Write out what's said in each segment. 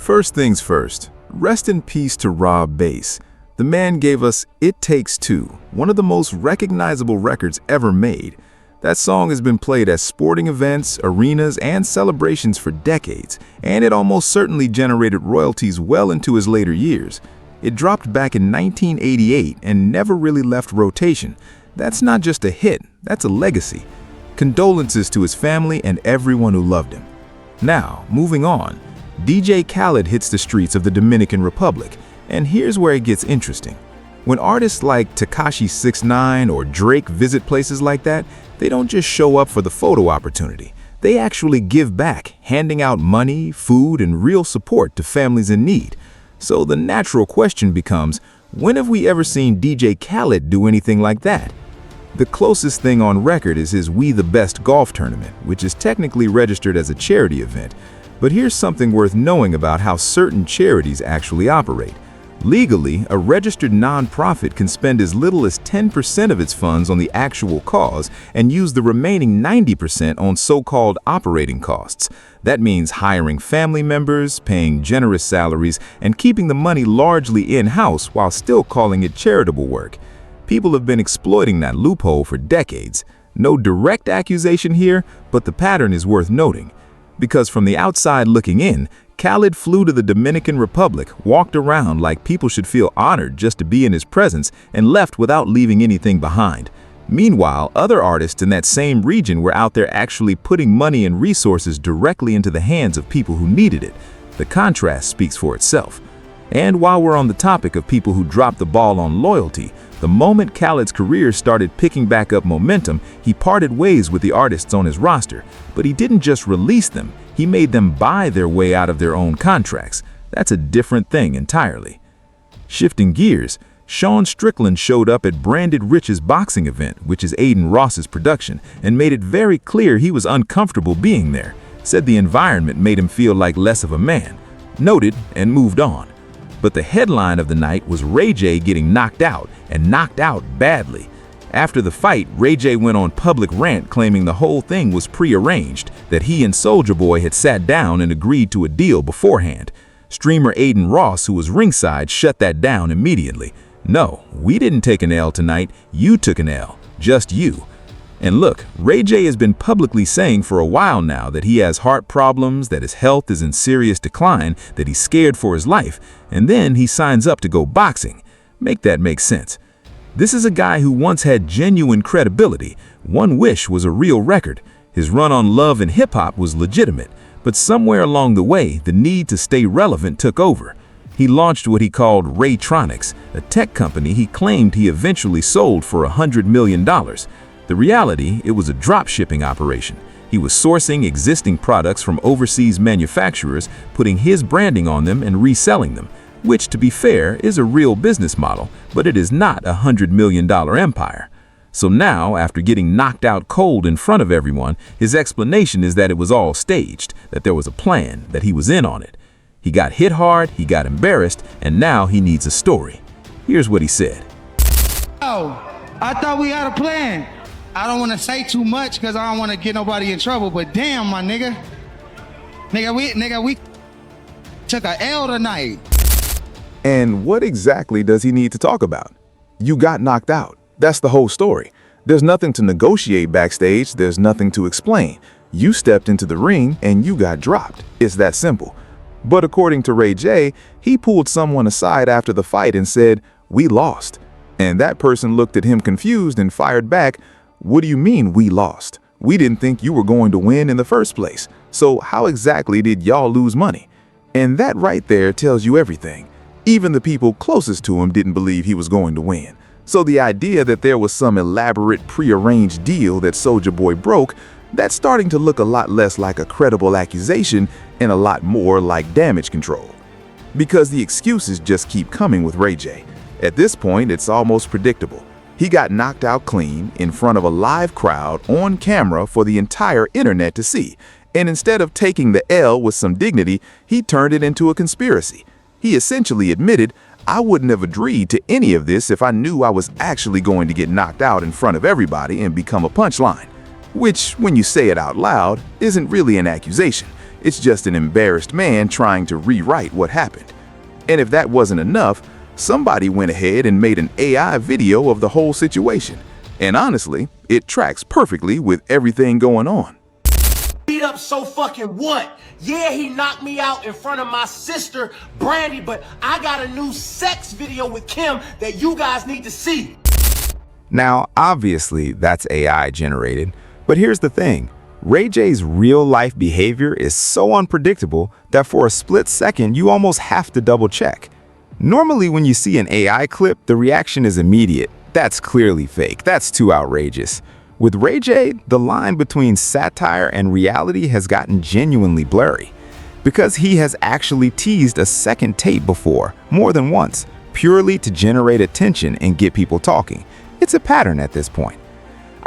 First things first, rest in peace to Rob Bass. The man gave us It Takes Two, one of the most recognizable records ever made. That song has been played at sporting events, arenas, and celebrations for decades, and it almost certainly generated royalties well into his later years. It dropped back in 1988 and never really left rotation. That's not just a hit, that's a legacy. Condolences to his family and everyone who loved him. Now, moving on, DJ Khaled hits the streets of the Dominican Republic, and here's where it gets interesting. When artists like Tekashi 6ix9ine or Drake visit places like that, they don't just show up for the photo opportunity. They actually give back, handing out money, food, and real support to families in need. So the natural question becomes, when have we ever seen DJ Khaled do anything like that? The closest thing on record is his We the Best golf tournament, which is technically registered as a charity event. But here's something worth knowing about how certain charities actually operate. Legally, a registered nonprofit can spend as little as 10% of its funds on the actual cause and use the remaining 90% on so-called operating costs. That means hiring family members, paying generous salaries, and keeping the money largely in-house while still calling it charitable work. People have been exploiting that loophole for decades. No direct accusation here, but the pattern is worth noting. Because from the outside looking in, Khaled flew to the Dominican Republic, walked around like people should feel honored just to be in his presence, and left without leaving anything behind. Meanwhile, other artists in that same region were out there actually putting money and resources directly into the hands of people who needed it. The contrast speaks for itself. And while we're on the topic of people who dropped the ball on loyalty, the moment Khaled's career started picking back up momentum, he parted ways with the artists on his roster. But he didn't just release them, he made them buy their way out of their own contracts. That's a different thing entirely. Shifting gears, Sean Strickland showed up at Branded Rich's boxing event, which is Aiden Ross's production, and made it very clear he was uncomfortable being there. Said the environment made him feel like less of a man. Noted and moved on. But the headline of the night was Ray J getting knocked out, and knocked out badly. After the fight, Ray J went on public rant claiming the whole thing was prearranged, that he and Soulja Boy had sat down and agreed to a deal beforehand. Streamer Aiden Ross, who was ringside, shut that down immediately. No, we didn't take an L tonight, you took an L, just you. And look, Ray J has been publicly saying for a while now that he has heart problems, that his health is in serious decline, that he's scared for his life, and then he signs up to go boxing. Make that make sense. This is a guy who once had genuine credibility. One Wish was a real record. His run on Love and Hip Hop was legitimate, but somewhere along the way, the need to stay relevant took over. He launched what he called Raytronics, a tech company he claimed he eventually sold for $100 million. The reality, it was a drop-shipping operation. He was sourcing existing products from overseas manufacturers, putting his branding on them and reselling them, which, to be fair, is a real business model, but it is not a $100 million empire. So now, after getting knocked out cold in front of everyone, his explanation is that it was all staged, that there was a plan, that he was in on it. He got hit hard, he got embarrassed, and now he needs a story. Here's what he said. Oh, I thought we had a plan. I don't want to say too much because I don't want to get nobody in trouble, but damn, my nigga. We took a L tonight. And what exactly does he need to talk about? You got knocked out. That's the whole story. There's nothing to negotiate backstage. There's nothing to explain. You stepped into the ring and you got dropped. It's that simple. But according to Ray J, he pulled someone aside after the fight and said, "We lost." And that person looked at him confused and fired back, "What do you mean we lost? We didn't think you were going to win in the first place. So how exactly did y'all lose money?" And that right there tells you everything. Even the people closest to him didn't believe he was going to win. So the idea that there was some elaborate prearranged deal that Soulja Boy broke, that's starting to look a lot less like a credible accusation and a lot more like damage control. Because the excuses just keep coming with Ray J. At this point, it's almost predictable. He got knocked out clean in front of a live crowd on camera for the entire internet to see. And instead of taking the L with some dignity, he turned it into a conspiracy. He essentially admitted, "I wouldn't have agreed to any of this if I knew I was actually going to get knocked out in front of everybody and become a punchline." Which, when you say it out loud, isn't really an accusation. It's just an embarrassed man trying to rewrite what happened. And if that wasn't enough, somebody went ahead and made an AI video of the whole situation. And honestly, it tracks perfectly with everything going on. Beat up so fucking what? Yeah, he knocked me out in front of my sister, Brandy, but I got a new sex video with Kim that you guys need to see. Now, obviously, that's AI generated, but here's the thing. Ray J's real-life behavior is so unpredictable that for a split second, you almost have to double-check. Normally, when you see an AI clip, the reaction is immediate. That's clearly fake. That's too outrageous. With Ray J, the line between satire and reality has gotten genuinely blurry, because he has actually teased a second tape before, more than once, purely to generate attention and get people talking. It's a pattern at this point.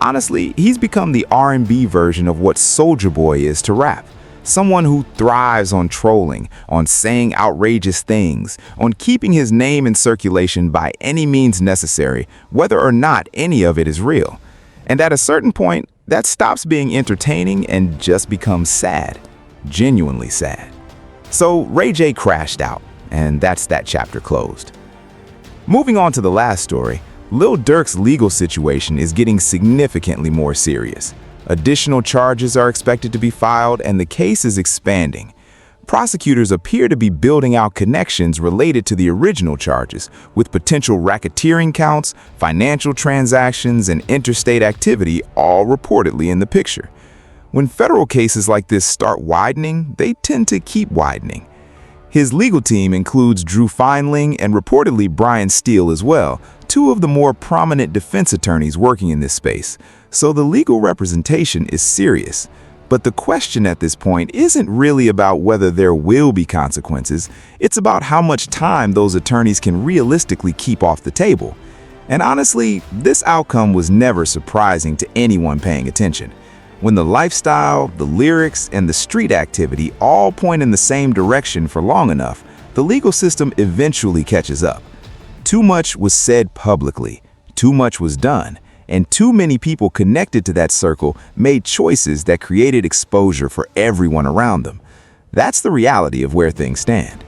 Honestly, he's become the R&B version of what Soulja Boy is to rap. Someone who thrives on trolling, on saying outrageous things, on keeping his name in circulation by any means necessary, whether or not any of it is real. And at a certain point, that stops being entertaining and just becomes sad. Genuinely sad. So Ray J crashed out, and that's that chapter closed. Moving on to the last story, Lil Durk's legal situation is getting significantly more serious. Additional charges are expected to be filed, and the case is expanding. Prosecutors appear to be building out connections related to the original charges, with potential racketeering counts, financial transactions, and interstate activity all reportedly in the picture. When federal cases like this start widening, they tend to keep widening. His legal team includes Drew Feinling and reportedly Brian Steele as well, two of the more prominent defense attorneys working in this space, so the legal representation is serious. But the question at this point isn't really about whether there will be consequences, it's about how much time those attorneys can realistically keep off the table. And honestly, this outcome was never surprising to anyone paying attention. When the lifestyle, the lyrics, and the street activity all point in the same direction for long enough, the legal system eventually catches up. Too much was said publicly, too much was done, and too many people connected to that circle made choices that created exposure for everyone around them. That's the reality of where things stand.